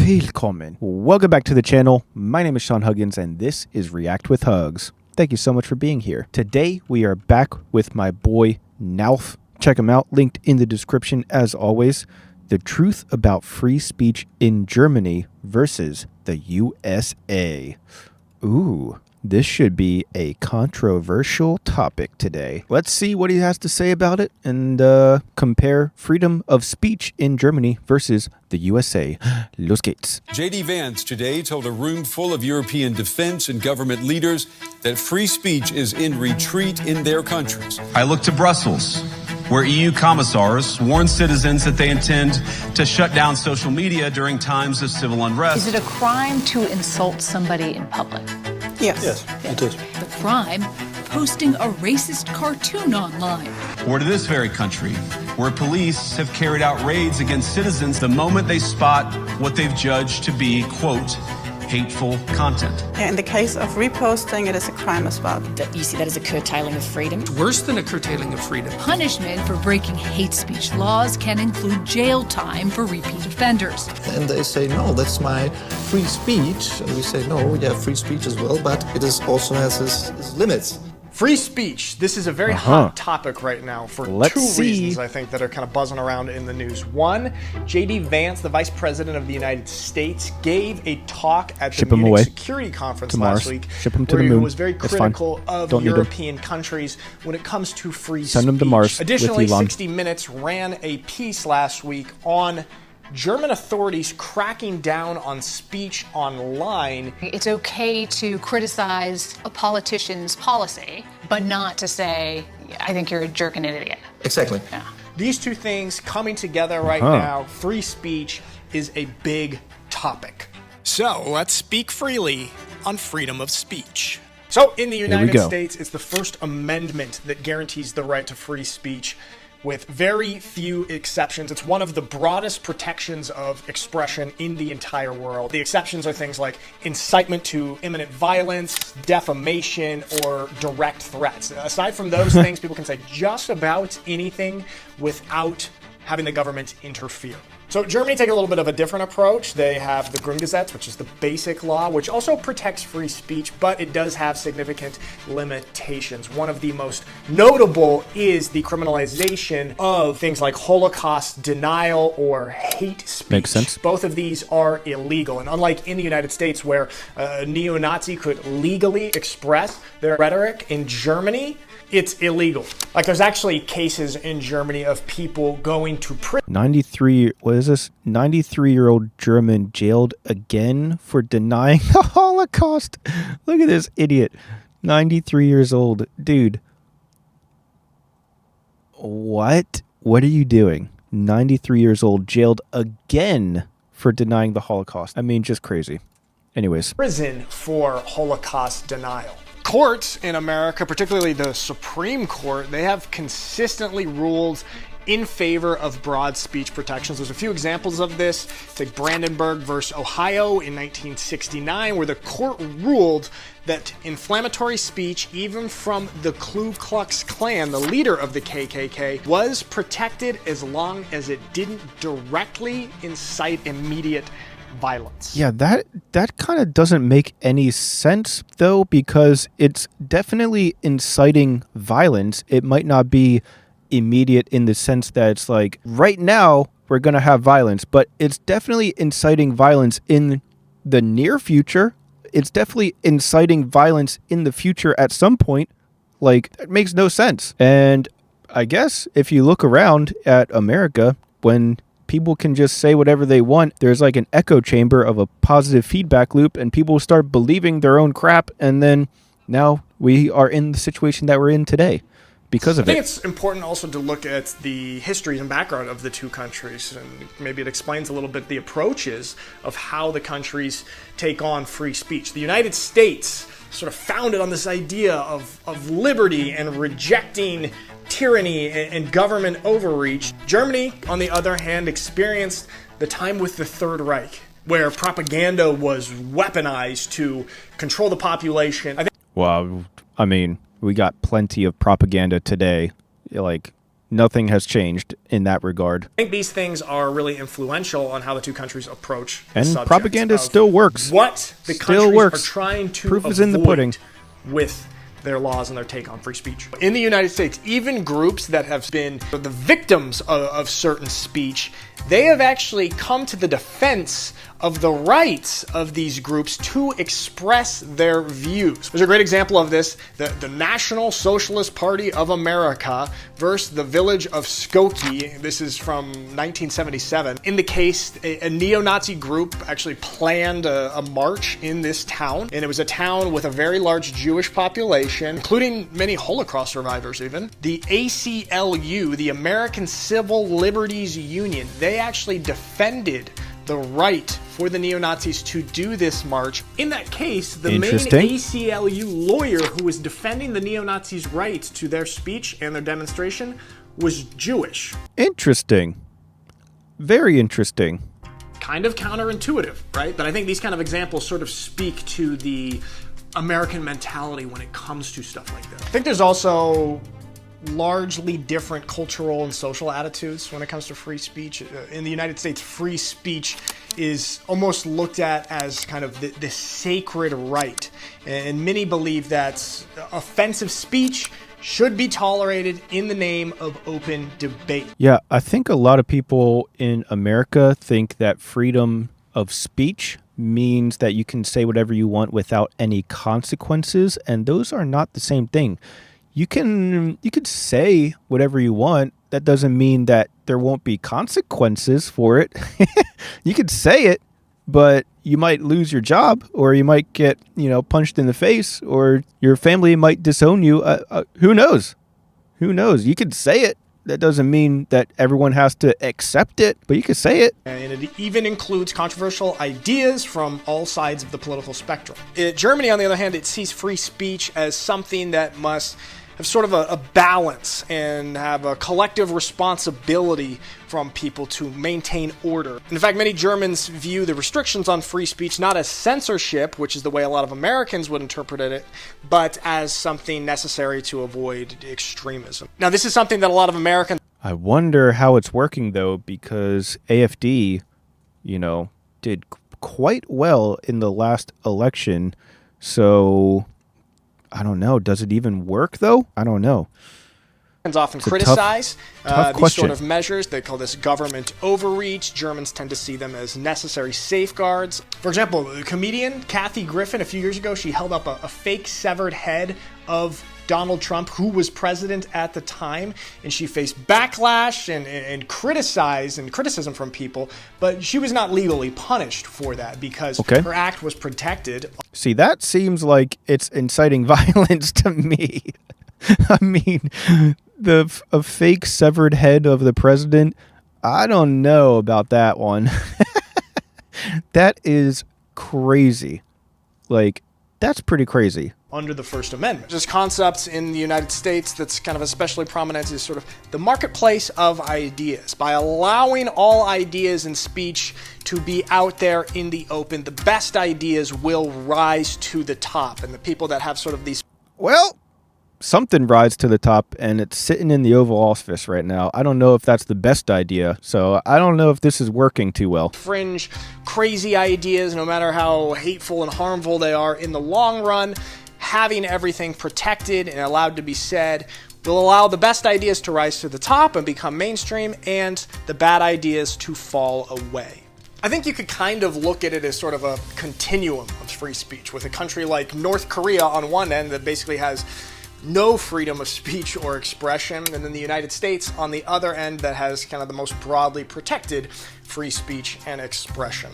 Willkommen. Welcome back to the channel. My name is Sean Huggins and this is React with Hugs. Thank you so much for being here. Today we are back with my boy Nauf. Check him out, linked in the description as always. The truth about free speech in Germany versus the USA. Ooh, this should be a controversial topic today. Let's see what he has to say about it and compare freedom of speech in Germany versus the USA. Los geht's. J.D. Vance today told a room full of European defense and government leaders that free speech is in retreat in their countries. I look to Brussels, where EU commissars warn citizens that they intend to shut down social media during times of civil unrest. Is it a crime to insult somebody in public? Yes, it is. The crime, posting a racist cartoon online. Or to this very country, where police have carried out raids against citizens the moment they spot what they've judged to be, quote, hateful content. In the case of reposting, it is a crime as well. You see that as a curtailing of freedom? It's worse than a curtailing of freedom. Punishment for breaking hate speech laws can include jail time for repeat offenders. And they say, no, that's my free speech. And we say, no, yeah, free speech as well, but it is also has its limits. Free speech. This is a very hot topic right now for two reasons, I think, that are kind of buzzing around in the news. One, J.D. Vance, the Vice President of the United States, gave a talk at the Munich Security Conference last week where he was very critical of European countries when it comes to free speech. Additionally, 60 Minutes ran a piece last week on German authorities cracking down on speech online. It's okay to criticize a politician's policy, but not to say, I think you're a jerk and an idiot. Exactly. Yeah. These two things coming together right now, free speech is a big topic. So let's speak freely on freedom of speech. So in the United States, it's the First Amendment that guarantees the right to free speech, with very few exceptions. It's one of the broadest protections of expression in the entire world. The exceptions are things like incitement to imminent violence, defamation, or direct threats. Aside from those things, people can say just about anything without having the government interfere. So Germany take a little bit of a different approach. They have the Grundgesetz, which is the basic law, which also protects free speech, but it does have significant limitations. One of the most notable is the criminalization of things like Holocaust denial or hate speech. Makes sense. Both of these are illegal. And unlike in the United States, where a neo-Nazi could legally express their rhetoric, in Germany, it's illegal. Like, there's actually cases in Germany of people going to prison. 93-year-old German jailed again for denying the Holocaust. Look at this idiot. 93 years old. Dude. What? What are you doing? 93 years old, jailed again for denying the Holocaust. I mean, just crazy. Anyways. Prison for Holocaust denial. Courts in America, particularly the Supreme Court, they have consistently ruled in favor of broad speech protections. There's a few examples of this. Take Brandenburg versus Ohio in 1969, where the court ruled that inflammatory speech, even from the Ku Klux Klan, the leader of the KKK, was protected as long as it didn't directly incite immediate violence. Yeah, that kind of doesn't make any sense, though, because it's definitely inciting violence. It might not be immediate in the sense that it's like, right now, we're going to have violence, but it's definitely inciting violence in the near future. It's definitely inciting violence in the future at some point. Like, that makes no sense. And I guess if you look around at America, when people can just say whatever they want, there's like an echo chamber of a positive feedback loop, and people start believing their own crap, and then now we are in the situation that we're in today because of it. I think it's important also to look at the history and background of the two countries, and maybe it explains a little bit the approaches of how the countries take on free speech. The United States sort of founded on this idea of liberty and rejecting tyranny and government overreach. Germany, on the other hand, experienced the time with the Third Reich, where propaganda was weaponized to control the population. Well, I mean, we got plenty of propaganda today. Like, nothing has changed in that regard. I think these things are really influential on how the two countries approach the And subject propaganda of still works. What the Still countries works. are trying to Proof is in the avoid pudding. with their laws and their take on free speech. In the United States, even groups that have been the victims of certain speech, they have actually come to the defense of the rights of these groups to express their views. There's a great example of this, the National Socialist Party of America versus the village of Skokie. This is from 1977. In the case, a neo-Nazi group actually planned a march in this town, and it was a town with a very large Jewish population, including many Holocaust survivors even. The ACLU, the American Civil Liberties Union, they actually defended the right for the neo-Nazis to do this march. In that case, the main ACLU lawyer who was defending the neo-Nazis' rights to their speech and their demonstration was Jewish. Interesting. Very interesting. Kind of counterintuitive, right? But I think these kind of examples sort of speak to the American mentality when it comes to stuff like that. I think there's also largely different cultural and social attitudes when it comes to free speech. In the United States, free speech is almost looked at as kind of the sacred right. And many believe that offensive speech should be tolerated in the name of open debate. Yeah, I think a lot of people in America think that freedom of speech means that you can say whatever you want without any consequences, and those are not the same thing. You could say whatever you want. That doesn't mean that there won't be consequences for it. You could say it, but you might lose your job, or you might get, punched in the face, or your family might disown you. Who knows? Who knows? You could say it. That doesn't mean that everyone has to accept it, but you could say it. And it even includes controversial ideas from all sides of the political spectrum. Germany, on the other hand, it sees free speech as something that must have sort of a balance and have a collective responsibility from people to maintain order. In fact, many Germans view the restrictions on free speech not as censorship, which is the way a lot of Americans would interpret it, but as something necessary to avoid extremism. Now, this is something that a lot of Americans... I wonder how it's working, though, because AfD, did quite well in the last election, so I don't know. Does it even work, though? I don't know. Often criticize tough these sort of measures. They call this government overreach. Germans tend to see them as necessary safeguards. For example, the comedian Kathy Griffin, a few years ago, she held up a fake severed head of Donald Trump, who was president at the time, and she faced backlash and criticism from people, but she was not legally punished for that because her act was protected. See, that seems like it's inciting violence to me. I mean, a fake severed head of the president, I don't know about that one. That is crazy. That's pretty crazy. Under the First Amendment. Just concepts in the United States that's kind of especially prominent is sort of the marketplace of ideas. By allowing all ideas and speech to be out there in the open, the best ideas will rise to the top. And the people that have sort of these... Well, something rises to the top, and it's sitting in the Oval Office right now. I don't know if that's the best idea, so I don't know if this is working too well. Fringe, crazy ideas, no matter how hateful and harmful they are, in the long run, having everything protected and allowed to be said will allow the best ideas to rise to the top and become mainstream, and the bad ideas to fall away. I think you could kind of look at it as sort of a continuum of free speech, with a country like North Korea on one end that basically has no freedom of speech or expression, and then the United States on the other end that has kind of the most broadly protected free speech and expression.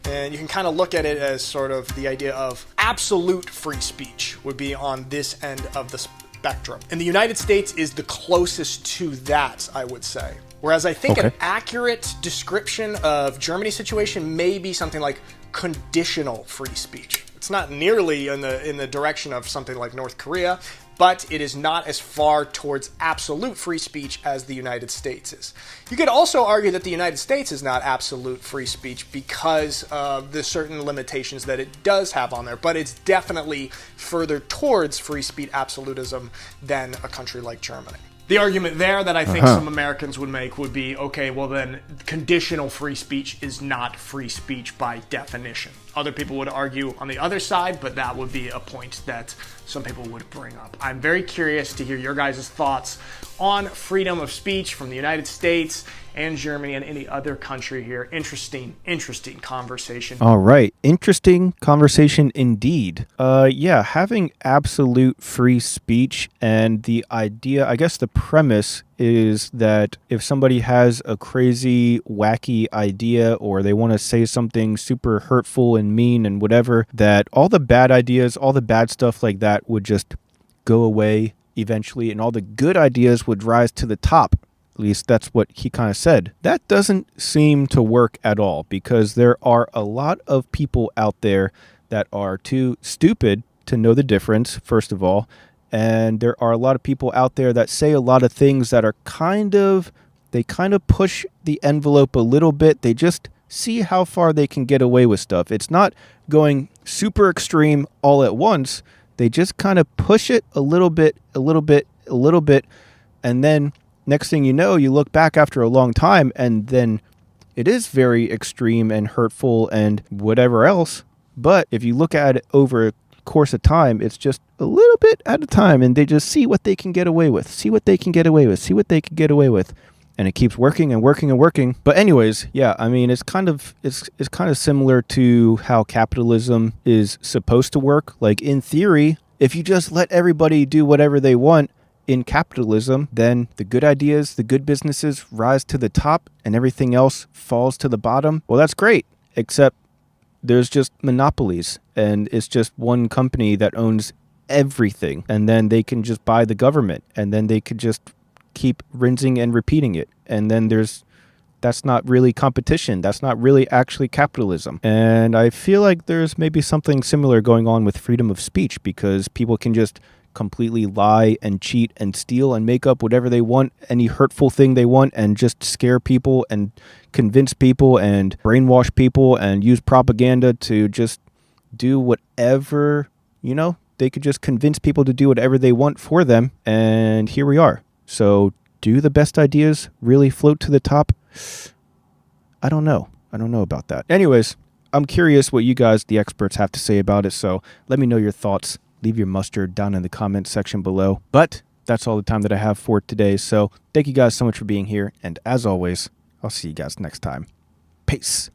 And you can kind of look at it as sort of the idea of absolute free speech would be on this end of the spectrum. And the United States is the closest to that, I would say. Whereas I think an accurate description of Germany's situation may be something like conditional free speech. It's not nearly in the direction of something like North Korea, but it is not as far towards absolute free speech as the United States is. You could also argue that the United States is not absolute free speech because of the certain limitations that it does have on there, but it's definitely further towards free speech absolutism than a country like Germany. The argument there that I think some Americans would make would be, okay, well then conditional free speech is not free speech by definition. Other people would argue on the other side, but that would be a point that some people would bring up. I'm very curious to hear your guys' thoughts on freedom of speech from the United States and Germany and any other country here. Interesting conversation. All right. Interesting conversation indeed. Yeah, having absolute free speech, and the idea, I guess the premise is that if somebody has a crazy, wacky idea, or they want to say something super hurtful and mean and whatever, that all the bad ideas, all the bad stuff like that would just go away eventually, and all the good ideas would rise to the top. At least that's what he kind of said. That doesn't seem to work at all, because there are a lot of people out there that are too stupid to know the difference, first of all. And there are a lot of people out there that say a lot of things that are they kind of push the envelope a little bit. They just see how far they can get away with stuff. It's not going super extreme all at once. They just kind of push it a little bit, and then next thing you know, you look back after a long time, and then it is very extreme and hurtful and whatever else. But if you look at it over a course of time, it's just a little bit at a time, and they just see what they can get away with, and it keeps working and working and working. But anyways, yeah, I mean, it's kind of similar to how capitalism is supposed to work. Like, in theory, if you just let everybody do whatever they want in capitalism, then the good ideas, the good businesses rise to the top and everything else falls to the bottom. Well, that's great, except there's just monopolies, and it's just one company that owns everything, and then they can just buy the government, and then they could just keep rinsing and repeating it. And then that's not really competition. That's not really actually capitalism. And I feel like there's maybe something similar going on with freedom of speech, because people can just completely lie and cheat and steal and make up whatever they want, any hurtful thing they want, and just scare people and convince people and brainwash people and use propaganda to just do whatever, they could just convince people to do whatever they want for them. And here we are. So do the best ideas really float to the top? I don't know about that. Anyways, I'm curious what you guys, the experts, have to say about it. So let me know your thoughts. Leave your mustard down in the comments section below. But that's all the time that I have for today. So thank you guys so much for being here. And as always, I'll see you guys next time. Peace.